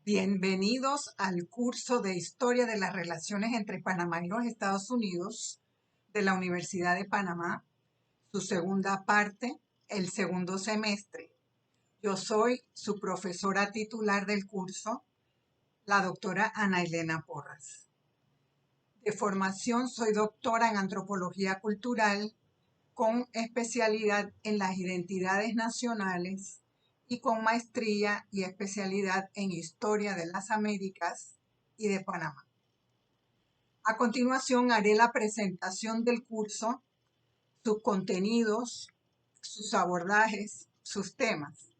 Bienvenidos al curso de Historia de las Relaciones entre Panamá y los Estados Unidos de la Universidad de Panamá, su segunda parte, el segundo semestre. Yo soy su profesora titular del curso, la doctora Ana Elena Porras. De formación soy doctora en Antropología Cultural con especialidad en las identidades nacionales y con maestría y especialidad en Historia de las Américas y de Panamá. A continuación haré la presentación del curso, sus contenidos, sus abordajes, sus temas.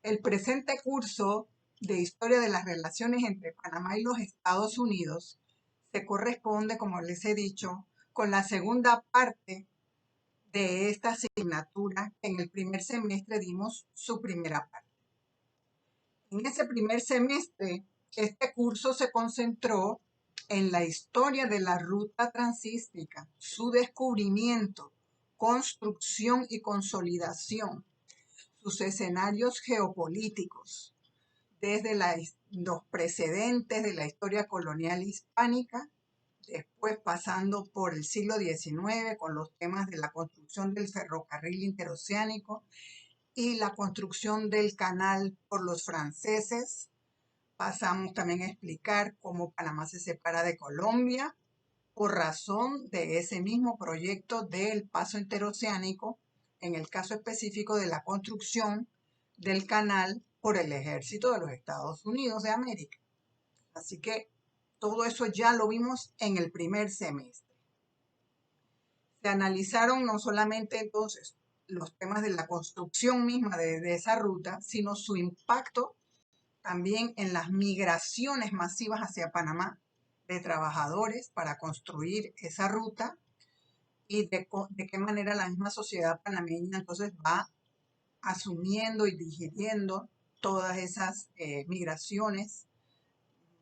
El presente curso de Historia de las Relaciones entre Panamá y los Estados Unidos se corresponde, como les he dicho, con la segunda parte de esta asignatura. En el primer semestre dimos su primera parte. En ese primer semestre, este curso se concentró en la historia de la ruta transísmica, su descubrimiento, construcción y consolidación, sus escenarios geopolíticos, desde los precedentes de la historia colonial hispánica, después pasando por el siglo XIX con los temas de la construcción del ferrocarril interoceánico y la construcción del canal por los franceses. Pasamos también a explicar cómo Panamá se separa de Colombia por razón de ese mismo proyecto del paso interoceánico, en el caso específico de la construcción del canal por el ejército de los Estados Unidos de América. Así que todo eso ya lo vimos en el primer semestre. Se analizaron no solamente entonces los temas de la construcción misma de esa ruta, sino su impacto también en las migraciones masivas hacia Panamá de trabajadores para construir esa ruta y de qué manera la misma sociedad panameña entonces va asumiendo y digiriendo todas esas migraciones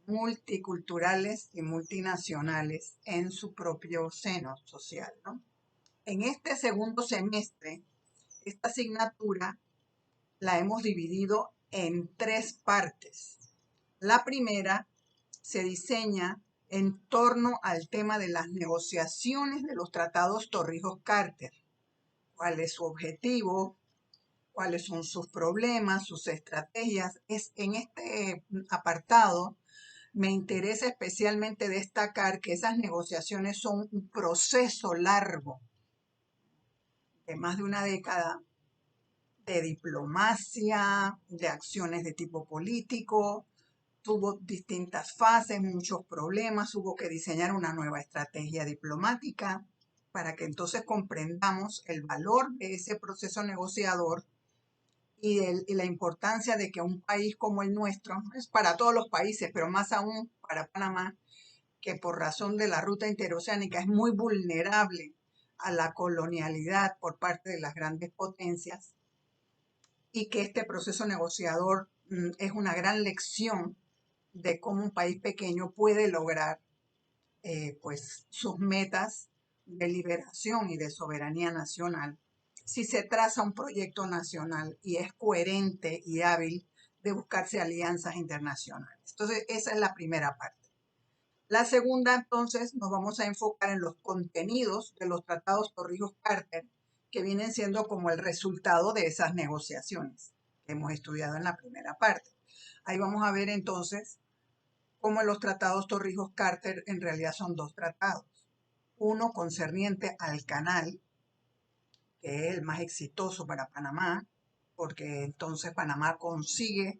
multiculturales y multinacionales en su propio seno social, ¿no? En este segundo semestre, esta asignatura la hemos dividido en tres partes. La primera se diseña en torno al tema de las negociaciones de los tratados Torrijos-Carter. ¿Cuál es su objetivo? ¿Cuáles son sus problemas, sus estrategias? En este apartado me interesa especialmente destacar que esas negociaciones son un proceso largo de más de una década de diplomacia, de acciones de tipo político. Tuvo distintas fases, muchos problemas, hubo que diseñar una nueva estrategia diplomática para que entonces comprendamos el valor de ese proceso negociador y la importancia de que un país como el nuestro, es para todos los países, pero más aún para Panamá, que por razón de la ruta interoceánica es muy vulnerable a la colonialidad por parte de las grandes potencias, y que este proceso negociador es una gran lección de cómo un país pequeño puede lograr pues sus metas de liberación y de soberanía nacional si se traza un proyecto nacional y es coherente y hábil de buscarse alianzas internacionales. Entonces, esa es la primera parte. La segunda, entonces, nos vamos a enfocar en los contenidos de los tratados Torrijos-Carter, que vienen siendo como el resultado de esas negociaciones que hemos estudiado en la primera parte. Ahí vamos a ver entonces cómo los tratados Torrijos-Carter en realidad son dos tratados. Uno concerniente al canal, que es el más exitoso para Panamá, porque entonces Panamá consigue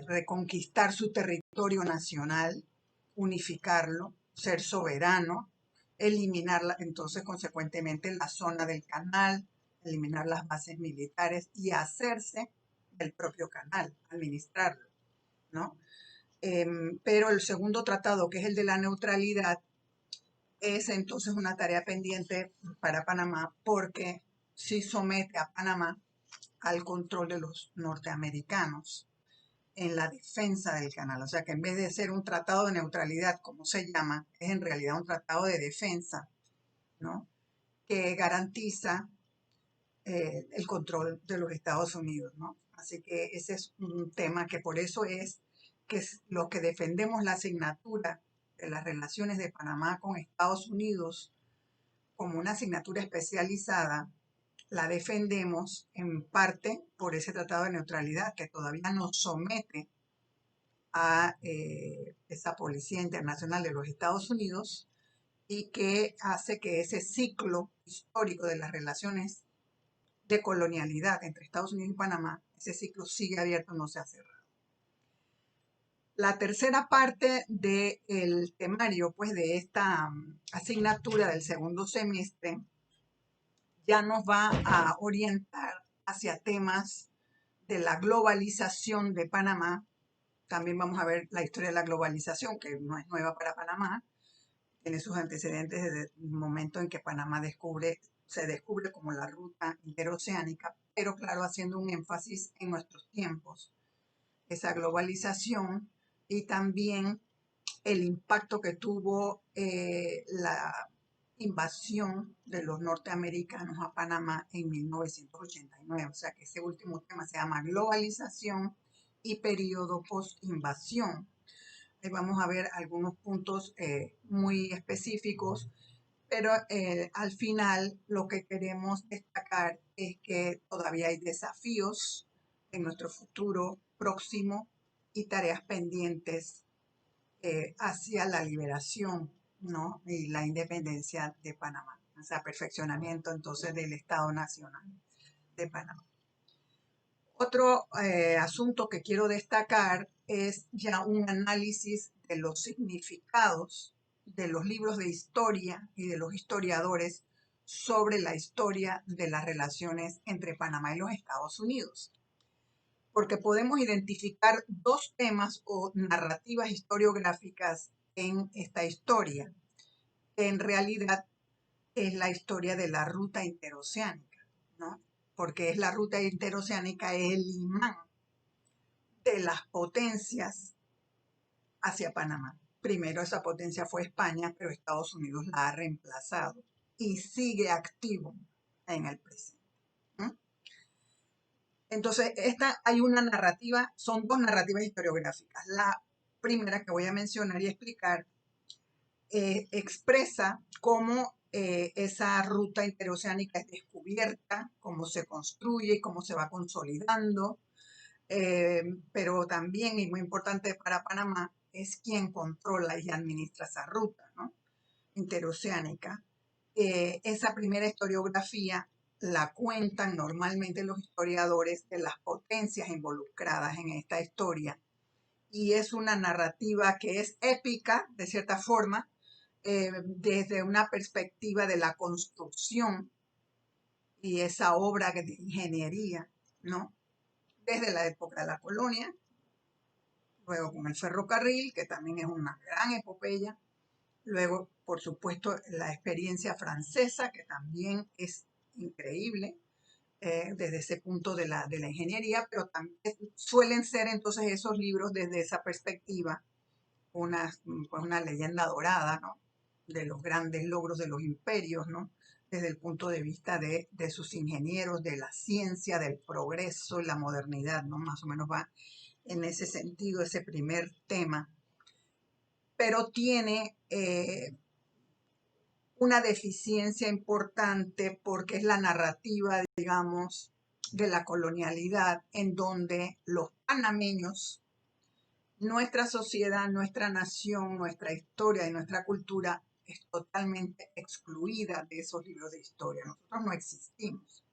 reconquistar su territorio nacional, unificarlo, ser soberano, eliminar entonces consecuentemente la zona del canal, eliminar las bases militares y hacerse del propio canal, administrarlo, ¿no? Pero el segundo tratado, que es el de la neutralidad, es entonces una tarea pendiente para Panamá porque sí somete a Panamá al control de los norteamericanos en la defensa del canal. O sea que en vez de ser un tratado de neutralidad, como se llama, es en realidad un tratado de defensa, ¿no? Que garantiza el control de los Estados Unidos, ¿no? Así que ese es un tema que por eso es los que defendemos la asignatura de las relaciones de Panamá con Estados Unidos como una asignatura especializada, la defendemos en parte por ese tratado de neutralidad que todavía nos somete a esa Policía Internacional de los Estados Unidos y que hace que ese ciclo histórico de las relaciones de colonialidad entre Estados Unidos y Panamá, ese ciclo sigue abierto, no se ha cerrado. La tercera parte del temario, pues de esta asignatura del segundo semestre, ya nos va a orientar hacia temas de la globalización de Panamá. También vamos a ver la historia de la globalización, que no es nueva para Panamá, tiene sus antecedentes desde el momento en que Panamá se descubre como la ruta interoceánica, pero claro, haciendo un énfasis en nuestros tiempos, esa globalización y también el impacto que tuvo la invasión de los norteamericanos a Panamá en 1989. O sea que ese último tema se llama globalización y periodo post-invasión. Ahí vamos a ver algunos puntos muy específicos, pero al final lo que queremos destacar es que todavía hay desafíos en nuestro futuro próximo y tareas pendientes hacia la liberación, ¿no? Y la independencia de Panamá, o sea, perfeccionamiento entonces del Estado Nacional de Panamá. Otro asunto que quiero destacar es ya un análisis de los significados de los libros de historia y de los historiadores sobre la historia de las relaciones entre Panamá y los Estados Unidos. Porque podemos identificar dos temas o narrativas historiográficas en esta historia. En realidad es la historia de la ruta interoceánica, ¿no? Porque es la ruta interoceánica, es el imán de las potencias hacia Panamá. Primero esa potencia fue España, pero Estados Unidos la ha reemplazado y sigue activo en el presente. ¿No? Entonces, hay una narrativa, son dos narrativas historiográficas. La primera que voy a mencionar y explicar expresa cómo esa ruta interoceánica es descubierta, cómo se construye y cómo se va consolidando, pero también, y muy importante para Panamá, es quien controla y administra esa ruta, ¿no? Interoceánica. Esa primera historiografía la cuentan normalmente los historiadores de las potencias involucradas en esta historia y es una narrativa que es épica, de cierta forma, desde una perspectiva de la construcción y esa obra de ingeniería, ¿no? Desde la época de la colonia, luego con el ferrocarril, que también es una gran epopeya, luego, por supuesto, la experiencia francesa, que también es increíble desde ese punto de la ingeniería, pero también suelen ser entonces esos libros desde esa perspectiva pues una leyenda dorada, ¿no? De los grandes logros de los imperios, ¿no? Desde el punto de vista de sus ingenieros, de la ciencia, del progreso y la modernidad, ¿no? Más o menos va en ese sentido ese primer tema, pero tiene una deficiencia importante porque es la narrativa, digamos, de la colonialidad en donde los panameños, nuestra sociedad, nuestra nación, nuestra historia y nuestra cultura es totalmente excluida de esos libros de historia. Nosotros no existimos.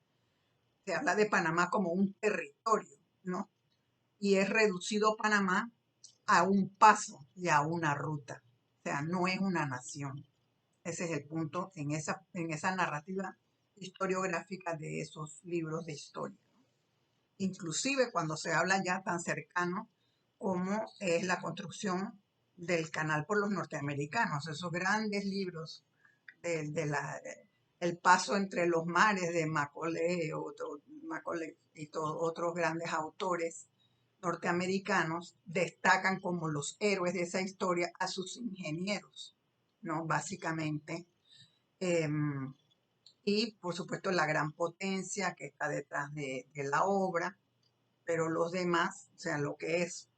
Se habla de Panamá como un territorio, ¿no? Y es reducido Panamá a un paso y a una ruta. O sea, no es una nación. Ese es el punto en esa narrativa historiográfica de esos libros de historia. Inclusive cuando se habla ya tan cercano como es la construcción del canal por los norteamericanos, esos grandes libros el paso entre los mares de Macaulay y todos otros grandes autores norteamericanos destacan como los héroes de esa historia a sus ingenieros, ¿no? Básicamente. Y por supuesto la gran potencia que está detrás de la obra, pero los demás, o sea, lo que es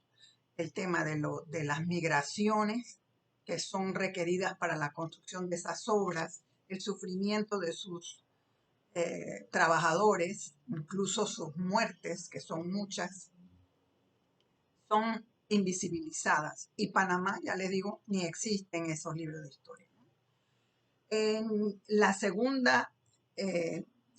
el tema de las migraciones que son requeridas para la construcción de esas obras, el sufrimiento de sus trabajadores, incluso sus muertes, que son muchas, son invisibilizadas. Y Panamá, ya les digo, ni existe en esos libros de historia. En la segunda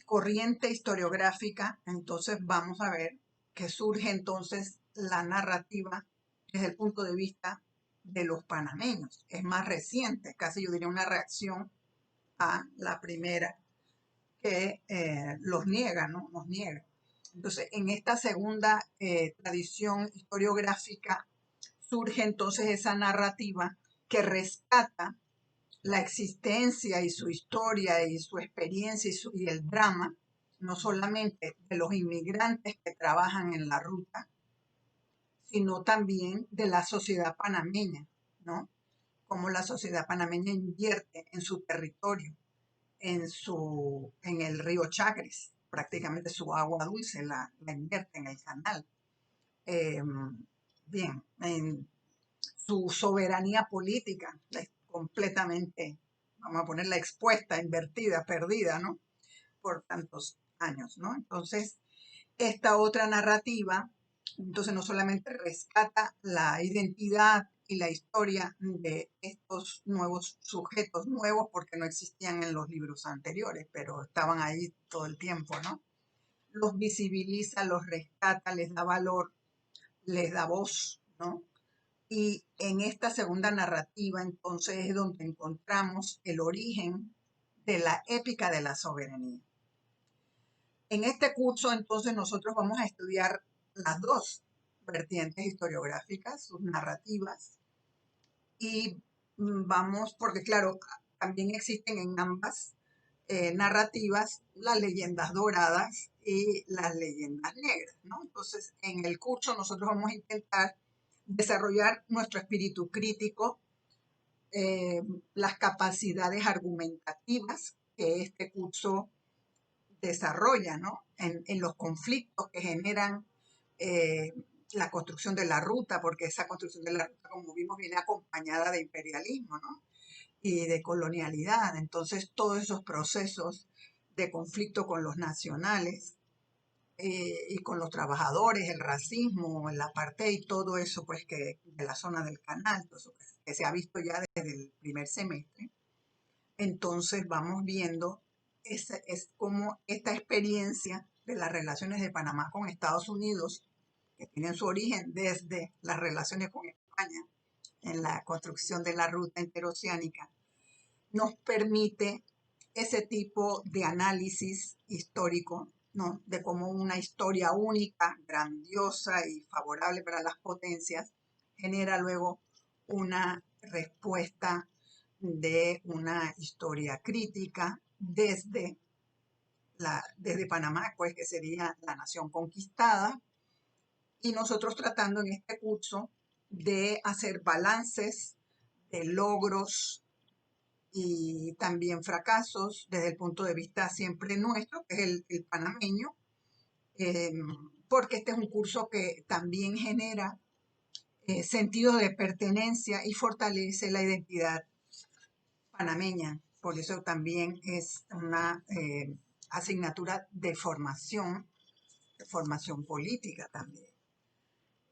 corriente historiográfica, entonces vamos a ver que surge entonces la narrativa desde el punto de vista de los panameños. Es más reciente, casi yo diría una reacción a la primera que los niega, ¿no? Nos niega. Entonces, en esta segunda tradición historiográfica surge entonces esa narrativa que rescata la existencia y su historia y su experiencia y el drama, no solamente de los inmigrantes que trabajan en la ruta, sino también de la sociedad panameña, ¿no? Cómo la sociedad panameña invierte en su territorio, en el río Chagres, prácticamente su agua dulce la invierte en el canal. Eh, bien, en su soberanía política, completamente, vamos a ponerla expuesta, invertida, perdida, ¿no? Por tantos años, ¿no? Entonces, esta otra narrativa, entonces no solamente rescata la identidad y la historia de estos nuevos sujetos, nuevos porque no existían en los libros anteriores, pero estaban ahí todo el tiempo, ¿no? Los visibiliza, los rescata, les da valor, les da voz, ¿no? Y en esta segunda narrativa, entonces, es donde encontramos el origen de la épica de la soberanía. En este curso, entonces, nosotros vamos a estudiar las dos vertientes historiográficas, sus narrativas, y vamos, porque claro, también existen en ambas narrativas las leyendas doradas y las leyendas negras, ¿no? Entonces, en el curso nosotros vamos a intentar desarrollar nuestro espíritu crítico, eh, las capacidades argumentativas que este curso desarrolla, ¿no? En los conflictos que generan eh, la construcción de la ruta, porque esa construcción de la ruta, como vimos, viene acompañada de imperialismo, ¿no? Y de colonialidad. Entonces, todos esos procesos de conflicto con los nacionales y con los trabajadores, el racismo, el apartheid, todo eso, pues, que de la zona del canal, todo eso que se ha visto ya desde el primer semestre. Entonces, vamos viendo es como esta experiencia de las relaciones de Panamá con Estados Unidos, que tienen su origen desde las relaciones con España en la construcción de la ruta interoceánica, nos permite ese tipo de análisis histórico, ¿no? De cómo una historia única, grandiosa y favorable para las potencias genera luego una respuesta de una historia crítica desde Panamá, pues que sería la nación conquistada, y nosotros tratando en este curso de hacer balances de logros y también fracasos desde el punto de vista siempre nuestro, que es el panameño, eh, porque este es un curso que también genera sentido de pertenencia y fortalece la identidad panameña. Por eso también es una asignatura de formación política también.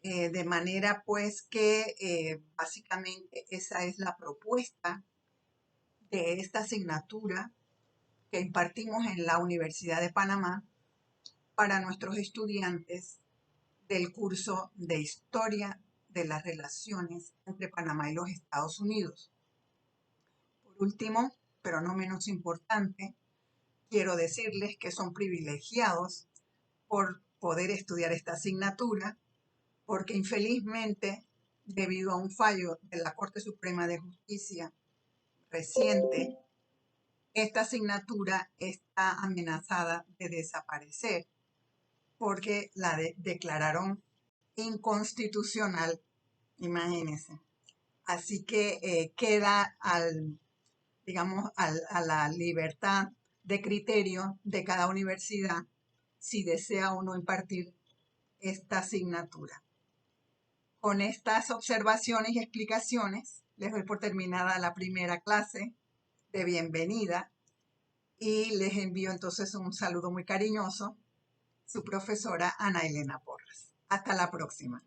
De manera pues que básicamente esa es la propuesta de esta asignatura que impartimos en la Universidad de Panamá para nuestros estudiantes del curso de Historia de las Relaciones entre Panamá y los Estados Unidos. Por último, pero no menos importante, quiero decirles que son privilegiados por poder estudiar esta asignatura, porque infelizmente, debido a un fallo de la Corte Suprema de Justicia reciente, esta asignatura está amenazada de desaparecer porque la declararon inconstitucional, imagínense. Así que queda digamos, a la libertad de criterio de cada universidad si desea o no impartir esta asignatura. Con estas observaciones y explicaciones, les doy por terminada la primera clase de bienvenida y les envío entonces un saludo muy cariñoso, su profesora Ana Elena Porras. Hasta la próxima.